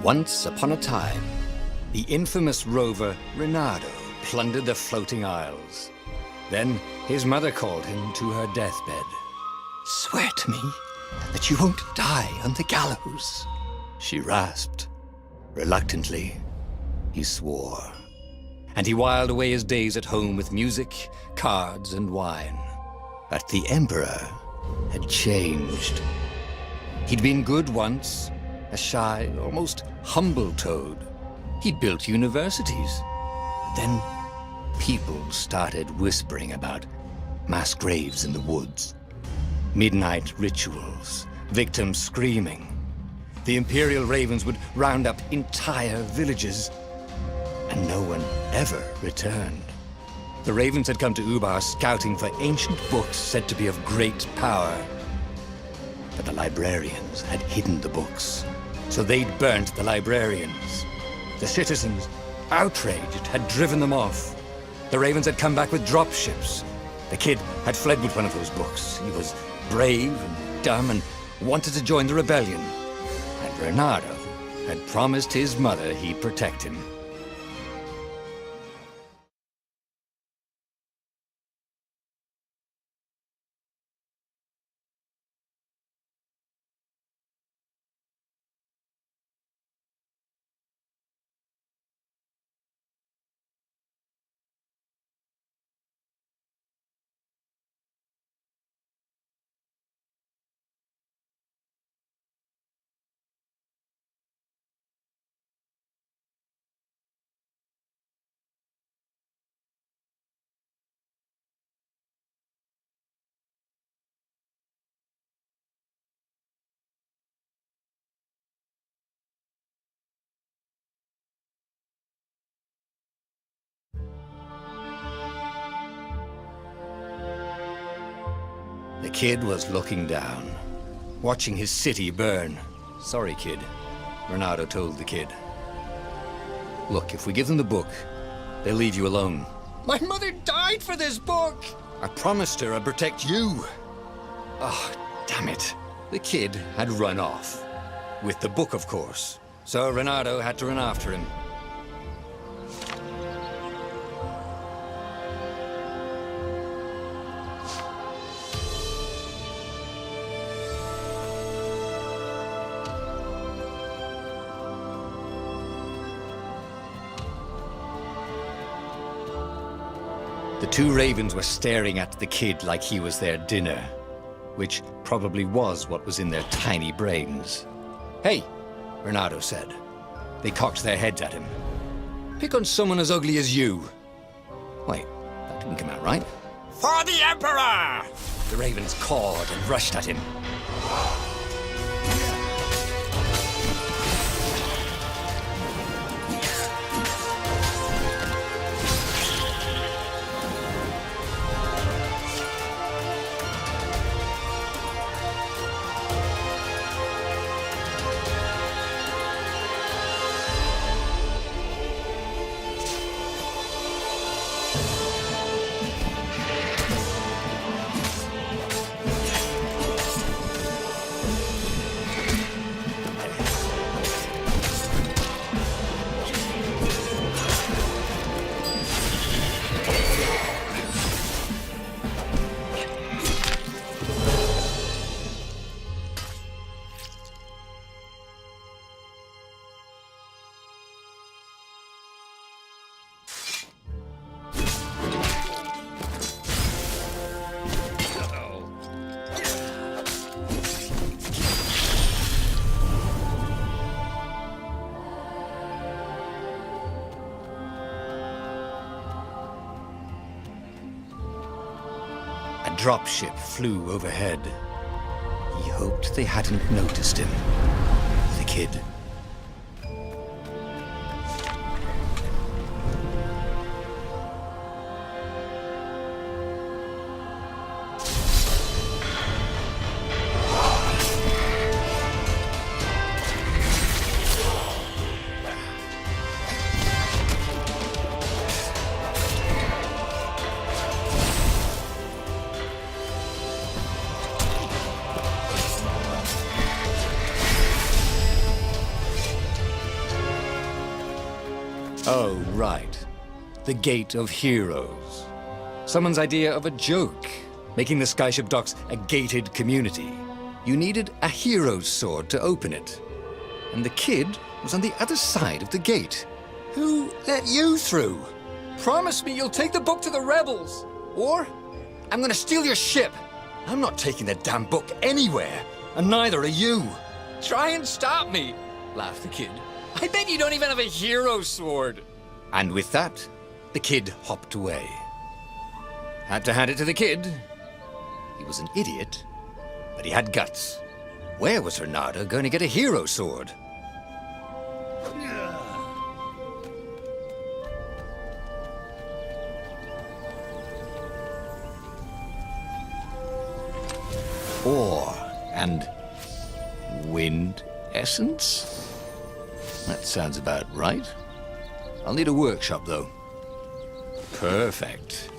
Once upon a time, the infamous rover Reynardo plundered the floating isles. Then his mother called him to her deathbed. "Swear to me that you won't die on the gallows," she rasped. Reluctantly, he swore. And he whiled away his days at home with music, cards, and wine. But the Emperor had changed. He'd been good once, a shy, almost humble toad. He'd built universities. Then people started whispering about mass graves in the woods, midnight rituals, victims screaming. The Imperial Ravens would round up entire villages, and no one ever returned. The Ravens had come to Ubar scouting for ancient books said to be of great power. But the librarians had hidden the books, so they'd burnt the librarians. The citizens, outraged, had driven them off. The Ravens had come back with dropships. The kid had fled with one of those books. He was brave and dumb and wanted to join the rebellion. And Reynardo had promised his mother he'd protect him. The kid was looking down, watching his city burn. "Sorry, kid," Reynardo told the kid. "Look, if we give them the book, they'll leave you alone." "My mother died for this book!" "I promised her I'd protect you." Oh, damn it. The kid had run off. With the book, of course. So Reynardo had to run after him. The two ravens were staring at the kid like he was their dinner, which probably was what was in their tiny brains. "Hey," Reynardo said. They cocked their heads at him. "Pick on someone as ugly as you." Wait, that didn't come out right. "For the Emperor!" The ravens cawed and rushed at him. A dropship flew overhead. He hoped they hadn't noticed him. The kid. Oh, right. The Gate of Heroes. Someone's idea of a joke, making the Skyship Docks a gated community. You needed a hero's sword to open it. And the kid was on the other side of the gate. Who let you through? Promise me you'll take the book to the rebels, or I'm gonna steal your ship. I'm not taking the damn book anywhere, and neither are you. Try and stop me, laughed the kid. I bet you don't even have a hero's sword. And with that, the kid hopped away. Had to hand it to the kid. He was an idiot, but he had guts. Where was Renata going to get a hero sword? Ore and wind essence? That sounds about right. I'll need a workshop, though. Perfect.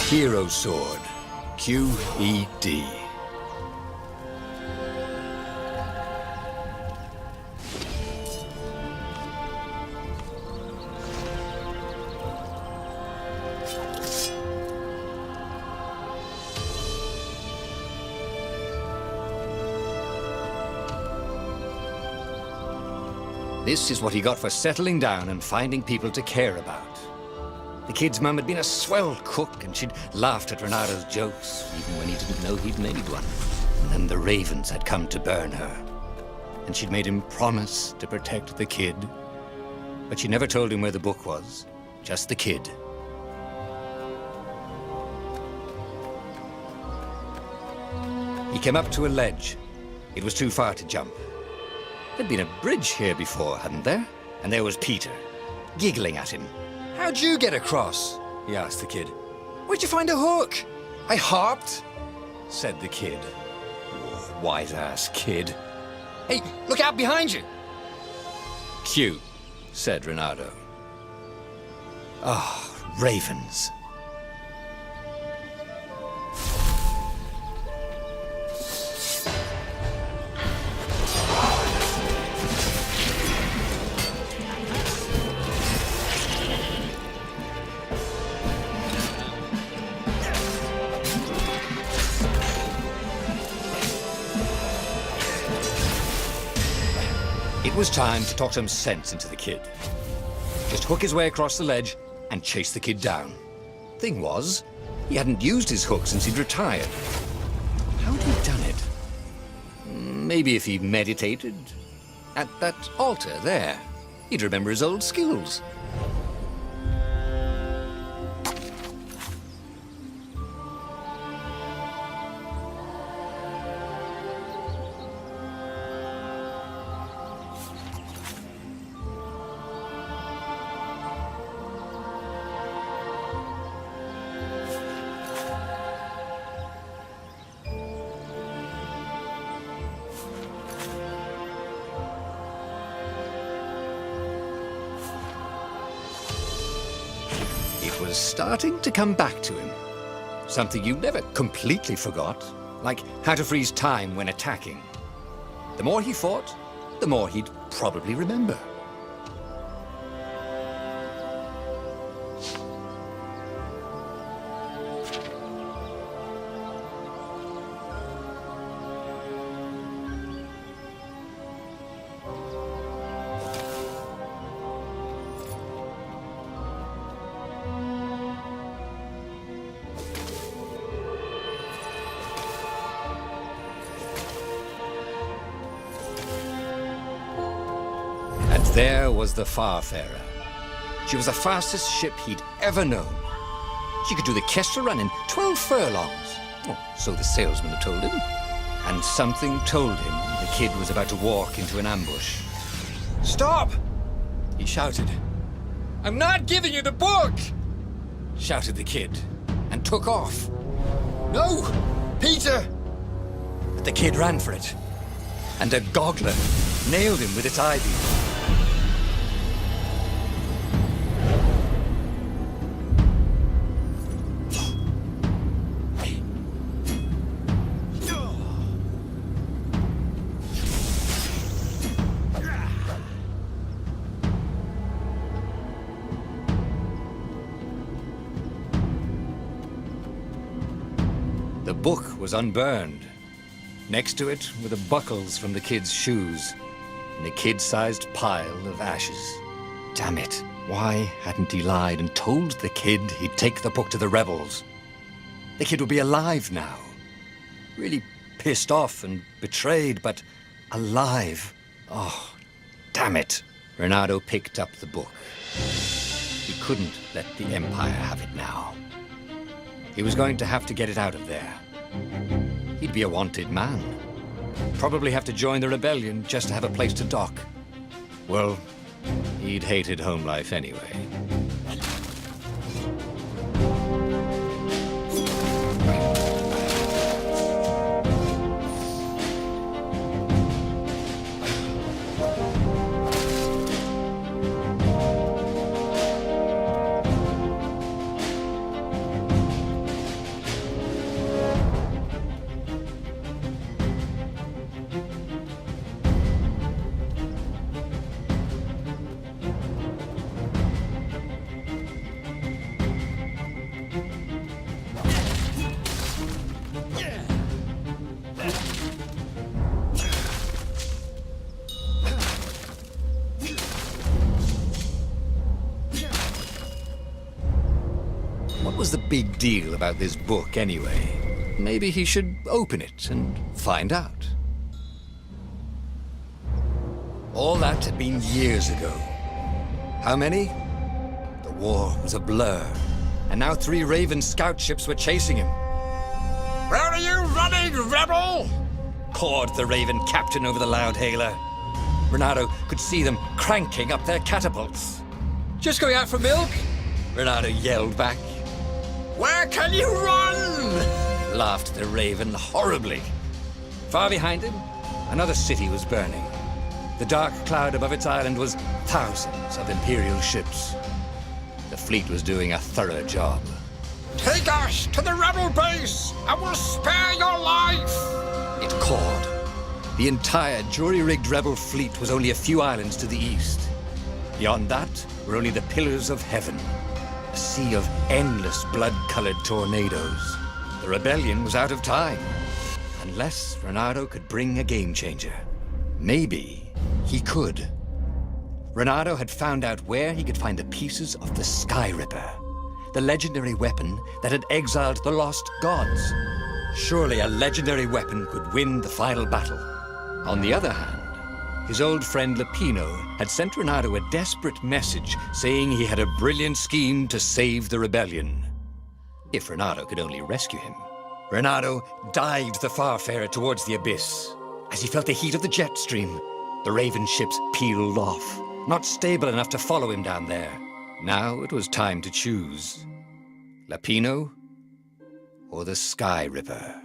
Hero Sword, QED. This is what he got for settling down and finding people to care about. The kid's mum had been a swell cook, and she'd laughed at Renato's jokes, even when he didn't know he'd made one. And then the ravens had come to burn her. And she'd made him promise to protect the kid. But she never told him where the book was, just the kid. He came up to a ledge. It was too far to jump. There'd been a bridge here before, hadn't there? And there was Peter, giggling at him. How'd you get across? He asked the kid. Where'd you find a hook? I hopped, said the kid. Wise-ass kid. Hey, look out behind you! Cute, said Renato. Ah, ravens. It was time to talk some sense into the kid. Just hook his way across the ledge and chase the kid down. Thing was, he hadn't used his hook since he'd retired. How had he done it? Maybe if he meditated at that altar there, he'd remember his old skills. It was starting to come back to him. Something you never completely forgot, like how to freeze time when attacking. The more he fought, the more he'd probably remember. There was the Farfarer. She was the fastest ship he'd ever known. She could do the Kestrel run in 12 furlongs. Oh, so the salesman had told him. And something told him the kid was about to walk into an ambush. Stop! He shouted. I'm not giving you the book! Shouted the kid, and and took off. "No! Peter!" But the kid ran for it, and a goggler nailed him with its ivy. The book was unburned. Next to it were the buckles from the kid's shoes and a kid-sized pile of ashes. Damn it, why hadn't he lied and told the kid he'd take the book to the rebels? The kid would be alive now. Really pissed off and betrayed, but alive. Oh, damn it. Reynardo picked up the book. He couldn't let the Empire have it now. He was going to have to get it out of there. He'd be a wanted man. Probably have to join the rebellion just to have a place to dock. Well, he'd hated home life anyway. What was the big deal about this book, anyway? Maybe he should open it and find out. All that had been years ago. How many? The war was a blur, and now 3 Raven scout ships were chasing him. "Where are you running, rebel?" cawed the Raven captain over the loud hailer. Reynardo could see them cranking up their catapults. "Just going out for milk?" Reynardo yelled back. "Where can you run?" laughed the Raven horribly. Far behind him, another city was burning. The dark cloud above its island was thousands of Imperial ships. The fleet was doing a thorough job. "Take us to the rebel base, and we'll spare your life!" it cawed. The entire jury-rigged rebel fleet was only a few islands to the east. Beyond that were only the pillars of heaven. A sea of endless blood-colored tornadoes. The rebellion was out of time. Unless Reynardo could bring a game-changer. Maybe he could. Reynardo had found out where he could find the pieces of the Sky Ripper, the legendary weapon that had exiled the lost gods. Surely a legendary weapon could win the final battle. On the other hand, his old friend Lapino had sent Reynardo a desperate message saying he had a brilliant scheme to save the rebellion. If Reynardo could only rescue him. Reynardo dived the Farfarer towards the abyss. As he felt the heat of the jet stream, the Raven ships peeled off, not stable enough to follow him down there. Now it was time to choose. Lapino or the Sky Ripper.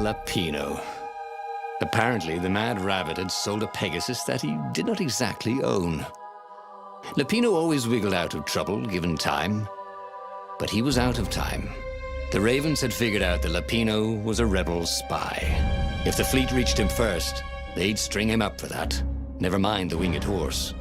Lapino. Apparently, the Mad Rabbit had sold a Pegasus that he did not exactly own. Lapino always wiggled out of trouble, given time. But he was out of time. The Ravens had figured out that Lapino was a rebel spy. If the fleet reached him first, they'd string him up for that. Never mind the winged horse.